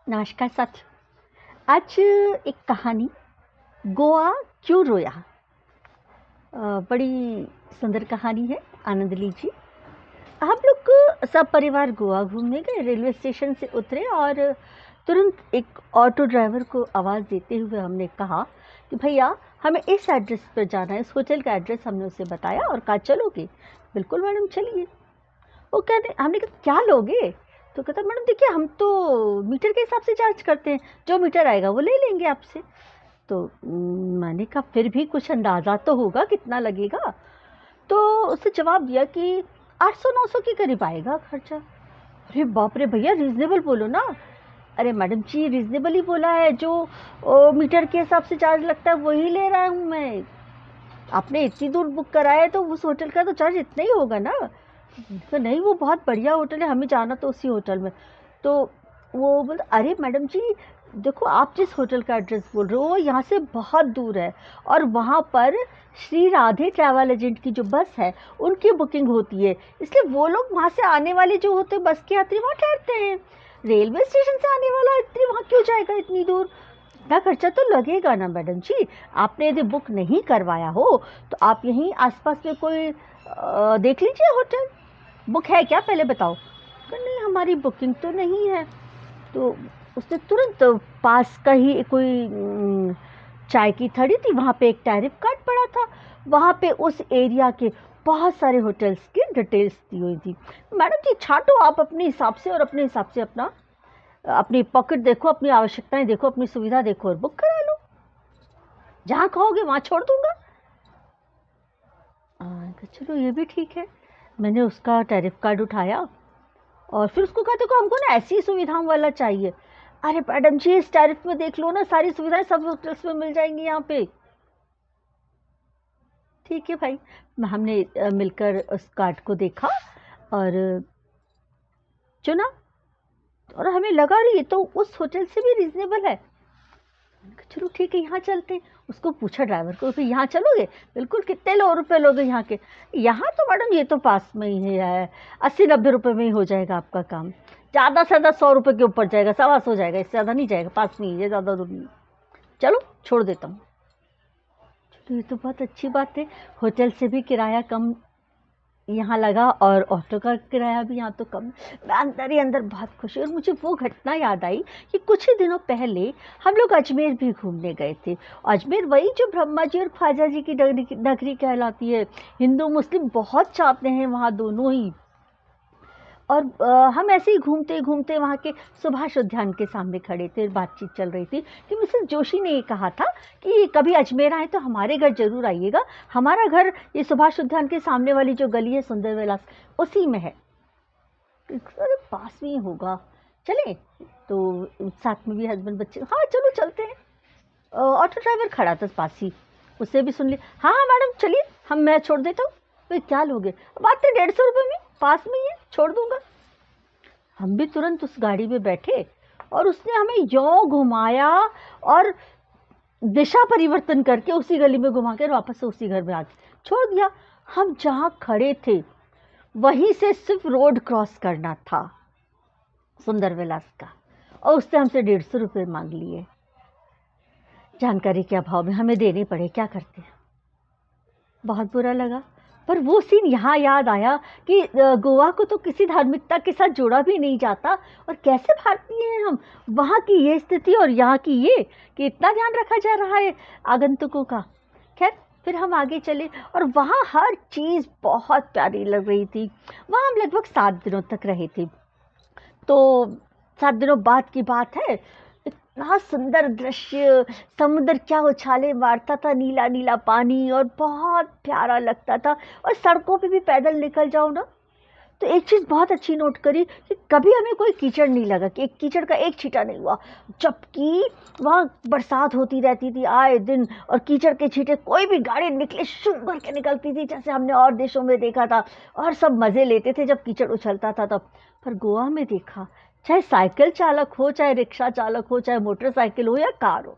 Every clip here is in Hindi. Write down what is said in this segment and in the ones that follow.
नमस्कार साथियों। आज एक कहानी, गोवा क्यों रोया। बड़ी सुंदर कहानी है, आनंद लीजिए। हम लोग सब परिवार गोवा घूमने गए। रेलवे स्टेशन से उतरे और तुरंत एक ऑटो ड्राइवर को आवाज़ देते हुए हमने कहा कि भैया हमें इस एड्रेस पर जाना है। इस होटल का एड्रेस हमने उसे बताया और कहा चलोगे। बिल्कुल मैडम चलिए। वो कहते, हमने कहा क्या लोगे। तो कहता मैडम देखिए हम तो मीटर के हिसाब से चार्ज करते हैं, जो मीटर आएगा वो ले लेंगे आपसे। तो मैंने कहा फिर भी कुछ अंदाज़ा तो होगा कितना लगेगा। तो उसने जवाब दिया कि 800-900 के करीब आएगा खर्चा। अरे बाप रे भैया, रीजनेबल बोलो ना। अरे मैडम जी रीजनेबल ही बोला है, जो मीटर के हिसाब से चार्ज लगता है वही ले रहा हूँ मैं। आपने इतनी दूर बुक कराया है तो उस होटल का तो चार्ज इतना ही होगा ना। तो नहीं, वो बहुत बढ़िया होटल है, हमें जाना तो उसी होटल में। तो वो बोलते अरे मैडम जी देखो, आप जिस होटल का एड्रेस बोल रहे हो यहाँ से बहुत दूर है और वहाँ पर श्री राधे ट्रैवल एजेंट की जो बस है उनकी बुकिंग होती है, इसलिए वो लोग वहाँ से आने वाले जो होते हैं बस के यात्री वहाँ ठहरते हैं। रेलवे स्टेशन से आने वाला यात्री वहाँ क्यों जाएगा इतनी दूर। इतना खर्चा तो लगेगा ना मैडम जी। आपने यदि बुक नहीं करवाया हो तो आप यहीं आसपास में कोई देख लीजिए होटल। बुक है क्या पहले बताओ। नहीं हमारी बुकिंग तो नहीं है। तो उसने तुरंत पास का ही कोई चाय की थड़ी थी, वहाँ पे एक टैरिफ कार्ड पड़ा था, वहाँ पे उस एरिया के बहुत सारे होटल्स की डिटेल्स दी हुई थी। मैडम जी छाटो आप अपने हिसाब से और अपने हिसाब से अपना अपनी पॉकेट देखो, अपनी आवश्यकताएं देखो, अपनी सुविधा देखो और बुक करा लो। जहाँ कहोगे वहाँ छोड़ दूंगा। चलो ये भी ठीक है। मैंने उसका टैरिफ कार्ड उठाया और फिर उसको कहा देखो हमको ना ऐसी सुविधाओं वाला चाहिए। अरे मैडम जी इस टैरिफ में देख लो ना, सारी सुविधाएं सब होटल्स में मिल जाएंगी यहाँ पे। ठीक है भाई, हमने मिलकर उस कार्ड को देखा और चुना और हमें लगा रही है तो उस होटल से भी रीजनेबल है। चलो ठीक है यहाँ चलते हैं। उसको पूछा ड्राइवर को फिर यहाँ चलोगे। बिल्कुल, कितने रुपए लोगे यहाँ के। यहाँ तो मैडम ये तो पास में ही है, 80-90 रुपए में ही हो जाएगा आपका काम। ज़्यादा से ज़्यादा 100 रुपये के ऊपर जाएगा, 125 हो जाएगा, इससे ज़्यादा नहीं जाएगा, पास में ही है, ज़्यादा दूर नहीं। चलो छोड़ देता हूँ। चलो ये तो बहुत अच्छी बात है, होटल से भी किराया कम यहाँ लगा और ऑटो का किराया भी यहाँ तो कम। मैं अंदर ही अंदर बहुत खुश हुई और मुझे वो घटना याद आई कि कुछ ही दिनों पहले हम लोग अजमेर भी घूमने गए थे। अजमेर वही जो ब्रह्मा जी और ख्वाजा जी की नगरी कहलाती है। हिंदू मुस्लिम बहुत चाहते हैं वहाँ दोनों ही। और हम ऐसे ही घूमते घूमते वहाँ के सुभाष उद्यान के सामने खड़े थे, बातचीत चल रही थी कि मिसेस जोशी ने ये कहा था कि कभी अजमेर आए तो हमारे घर जरूर आइएगा। हमारा घर ये सुभाष उद्यान के सामने वाली जो गली है सुंदर विलास, उसी में है। अरे पास में ही होगा, चलें। तो साथ में भी हस्बैंड बच्चे, हाँ चलो चलते हैं। ऑटो ड्राइवर खड़ा था पास ही, उससे भी सुन लिया। हाँ हाँ मैडम चलिए, मैं छोड़ देता हूँ। भाई क्या लोगे, बात तो 150 रुपये में, पास में ही है, छोड़ दूंगा। हम भी तुरंत उस गाड़ी में बैठे और उसने हमें यों घुमाया और दिशा परिवर्तन करके उसी गली में घुमा कर वापस से उसी घर में आके छोड़ दिया। हम जहाँ खड़े थे वहीं से सिर्फ रोड क्रॉस करना था सुंदर विलास का, और उससे हमसे 150 रुपये मांग लिए। जानकारी के अभाव में हमें देने पड़े, क्या करते हैं। बहुत बुरा लगा। पर वो सीन यहाँ याद आया कि गोवा को तो किसी धार्मिकता के साथ जोड़ा भी नहीं जाता और कैसे भारतीय हैं हम। वहाँ की ये स्थिति और यहाँ की ये, कि इतना ध्यान रखा जा रहा है आगंतुकों का। खैर फिर हम आगे चले और वहाँ हर चीज़ बहुत प्यारी लग रही थी। वहाँ हम लगभग 7 दिनों तक रहे थे। तो 7 दिनों बाद की बात है, इतना सुंदर दृश्य, समुद्र क्या उछाले मारता था, नीला नीला पानी और बहुत प्यारा लगता था। और सड़कों पे भी पैदल निकल जाओ ना तो एक चीज़ बहुत अच्छी नोट करी कि कभी हमें कोई कीचड़ नहीं लगा, कि एक कीचड़ का एक छींटा नहीं हुआ। जबकि वहाँ बरसात होती रहती थी आए दिन और कीचड़ के छींटे, कोई भी गाड़ी निकले शुभ भर के निकलती थी जैसे हमने और देशों में देखा था। और सब मज़े लेते थे जब कीचड़ उछलता था तब। पर गोवा में देखा, चाहे साइकिल चालक हो, चाहे रिक्शा चालक हो, चाहे मोटरसाइकिल हो या कार हो,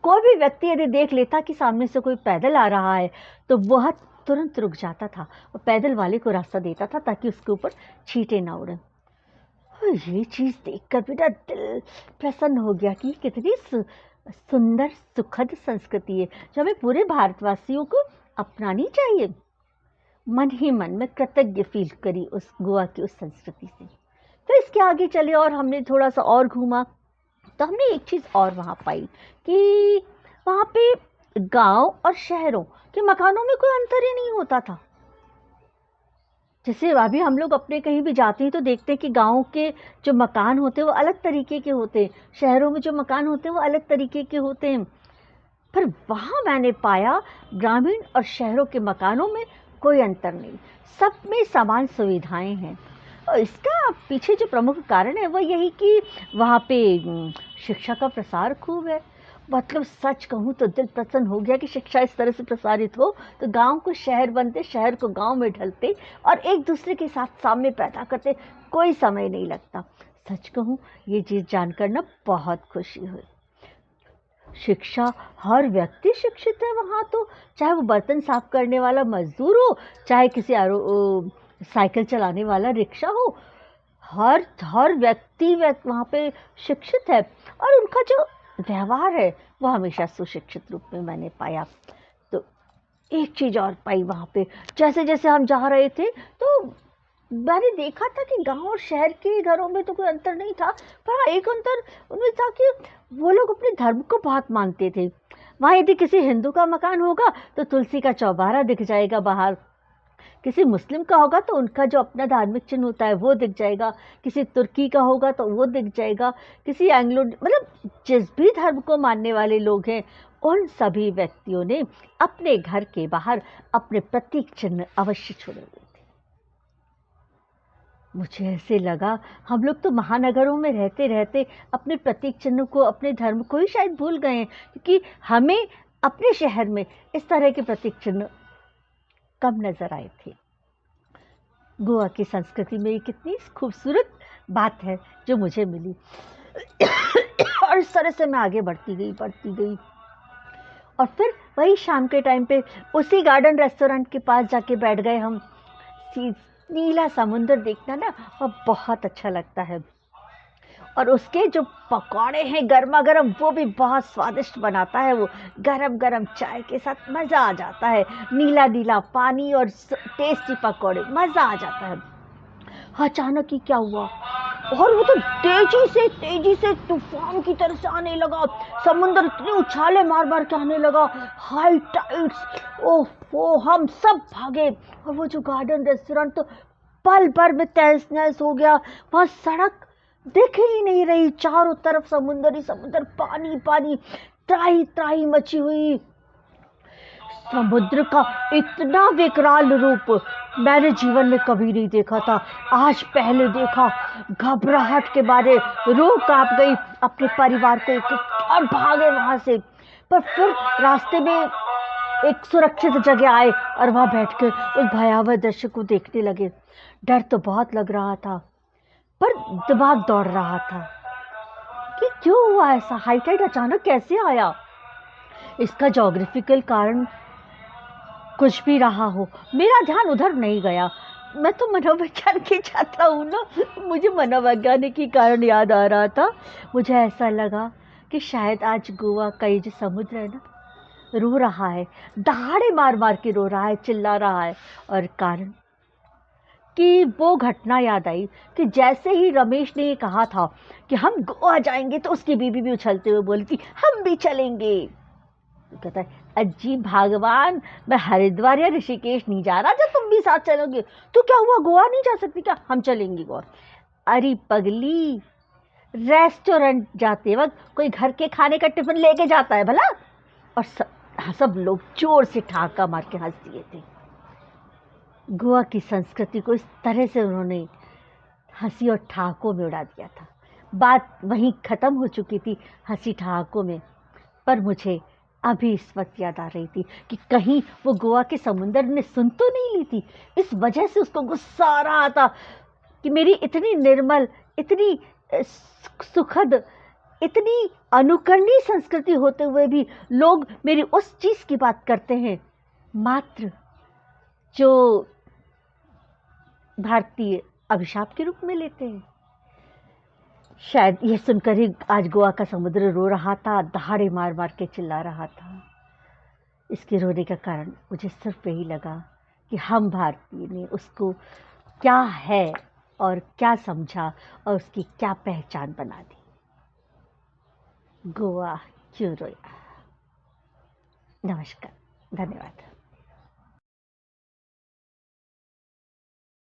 कोई भी व्यक्ति यदि देख लेता कि सामने से कोई पैदल आ रहा है तो वह तुरंत रुक जाता था और पैदल वाले को रास्ता देता था ताकि उसके ऊपर छींटे ना उड़े। तो ये चीज़ देखकर मेरा दिल प्रसन्न हो गया कि कितनी सुंदर सुखद संस्कृति है जो हमें पूरे भारतवासियों को अपनानी चाहिए। मन ही मन में कृतज्ञ फील करी उस गोवा की उस संस्कृति से। तो इसके आगे चले और हमने थोड़ा सा और घूमा, तो हमने एक चीज़ और वहाँ पाई कि वहाँ पे गांव और शहरों के मकानों में कोई अंतर ही नहीं होता था। जैसे अभी हम लोग अपने कहीं भी जाते हैं तो देखते हैं कि गाँव के जो मकान होते हैं वो अलग तरीके के होते हैं, शहरों में जो मकान होते हैं वो अलग तरीके के होते हैं। पर वहाँ मैंने पाया ग्रामीण और शहरों के मकानों में कोई अंतर नहीं, सब में समान सुविधाएं हैं। और इसका पीछे जो प्रमुख कारण है वो यही कि वहाँ पे शिक्षा का प्रसार खूब है। मतलब सच कहूँ तो दिल प्रसन्न हो गया कि शिक्षा इस तरह से प्रसारित हो तो गांव को शहर बनते, शहर को गांव में ढलते और एक दूसरे के साथ सामने पैदा करते, कोई समय नहीं लगता। सच कहूँ ये चीज़ जानकर ना बहुत खुशी हुई। शिक्षा, हर व्यक्ति शिक्षित है वहाँ, तो चाहे वो बर्तन साफ करने वाला मजदूर हो, चाहे किसी साइकिल चलाने वाला रिक्शा हो, हर व्यक्ति वहाँ पे शिक्षित है और उनका जो व्यवहार है वो हमेशा सुशिक्षित रूप में मैंने पाया। तो एक चीज़ और पाई वहाँ पे, जैसे जैसे हम जा रहे थे तो मैंने देखा था कि गांव और शहर के घरों में तो कोई अंतर नहीं था, पर हाँ एक अंतर उनमें था कि वो लोग अपने धर्म को बहुत मानते थे। वहाँ यदि किसी हिंदू का मकान होगा तो तुलसी का चौबारा दिख जाएगा बाहर, किसी मुस्लिम का होगा तो उनका जो अपना धार्मिक चिन्ह होता है वो दिख जाएगा, किसी तुर्की का होगा तो वो दिख जाएगा, किसी एंग्लो, मतलब जिस भी धर्म को मानने वाले लोग हैं उन सभी व्यक्तियों ने अपने घर के बाहर अपने प्रतीक चिन्ह अवश्य छोड़े हुए थे। मुझे ऐसे लगा हम लोग तो महानगरों में रहते रहते अपने प्रतीक चिन्ह को, अपने धर्म को ही शायद भूल गए हैं, क्योंकि हमें अपने शहर में इस तरह के प्रतीक चिन्ह कम नजर आए थे। गोवा की संस्कृति में कितनी खूबसूरत बात है जो मुझे मिली और इस तरह से मैं आगे बढ़ती गई और फिर वही शाम के टाइम पे उसी गार्डन रेस्टोरेंट के पास जाके बैठ गए हम। नीला समुंदर देखना ना और बहुत अच्छा लगता है, और उसके जो पकौड़े हैं गर्मा गर्म वो भी बहुत स्वादिष्ट बनाता है वो, गरम गरम चाय के साथ मज़ा आ जाता है। नीला नीला पानी और टेस्टी पकौड़े, मज़ा आ जाता है। अचानक ही क्या हुआ, और वो तो तेजी से तूफान की तरह से आने लगा, समुद्र इतने उछाले मार मार के आने लगा, हाई टाइड्स। ओहो, हम सब भागे और वो जो गार्डन रेस्टोरेंट तो पल भर में तहस नहस हो गया। वहाँ सड़क दिख ही नहीं रही, चारों तरफ समुद्र ही समुद्र, पानी पानी, त्राही त्राही मची हुई। समुद्र का इतना विकराल रूप मैंने जीवन में कभी नहीं देखा था, आज पहले देखा। घबराहट के मारे रूह कांप गई, अपने परिवार को और भागे वहां से। पर फिर रास्ते में एक सुरक्षित जगह आए और वहां बैठकर उस भयावह दृश्य को देखने लगे। डर तो बहुत लग रहा था, पर दिमाग दौड़ रहा था कि क्यों हुआ ऐसा, हाई टाइड अचानक कैसे आया। इसका ज्योग्राफिकल कारण कुछ भी रहा हो, मेरा ध्यान उधर नहीं गया। मैं तो मनोविज्ञान की छात्रा हूँ ना, मुझे मनोवैज्ञानिक की कारण याद आ रहा था। मुझे ऐसा लगा कि शायद आज गोवा का ये जो समुद्र है ना, रो रहा है, दहाड़े मार मार के रो रहा है, चिल्ला रहा है। और कारण कि वो घटना याद आई कि जैसे ही रमेश ने ये कहा था कि हम गोवा जाएंगे, तो उसकी बीबी भी उछलते हुए बोली थी हम भी चलेंगे। तो कहता है अजी भगवान, मैं हरिद्वार या ऋषिकेश नहीं जा रहा, जब तुम भी साथ चलोगे तो क्या हुआ, गोवा नहीं जा सकती क्या, हम चलेंगे गोवा। अरे पगली, रेस्टोरेंट जाते वक्त कोई घर के खाने का टिफिन लेके जाता है भला? और सब लोग जोर से ठहाका मार के हंस दिए थे। गोवा की संस्कृति को इस तरह से उन्होंने हंसी और ठहाकों में उड़ा दिया था। बात वहीं ख़त्म हो चुकी थी हंसी ठहाकों में, पर मुझे अभी इस वक्त याद आ रही थी कि कहीं वो गोवा के समुंदर ने सुन तो नहीं ली थी। इस वजह से उसको गुस्सा आ रहा था कि मेरी इतनी निर्मल, इतनी सुखद, इतनी अनुकरणीय संस्कृति होते हुए भी लोग मेरी उस चीज़ की बात करते हैं मात्र जो भारतीय अभिशाप के रूप में लेते हैं। शायद ये सुनकर ही आज गोवा का समुद्र रो रहा था, दहाड़े मार मार के चिल्ला रहा था। इसके रोने का कारण मुझे सिर्फ यही लगा कि हम भारतीय ने उसको क्या है और क्या समझा और उसकी क्या पहचान बना दी। गोवा क्यों रोया। नमस्कार, धन्यवाद।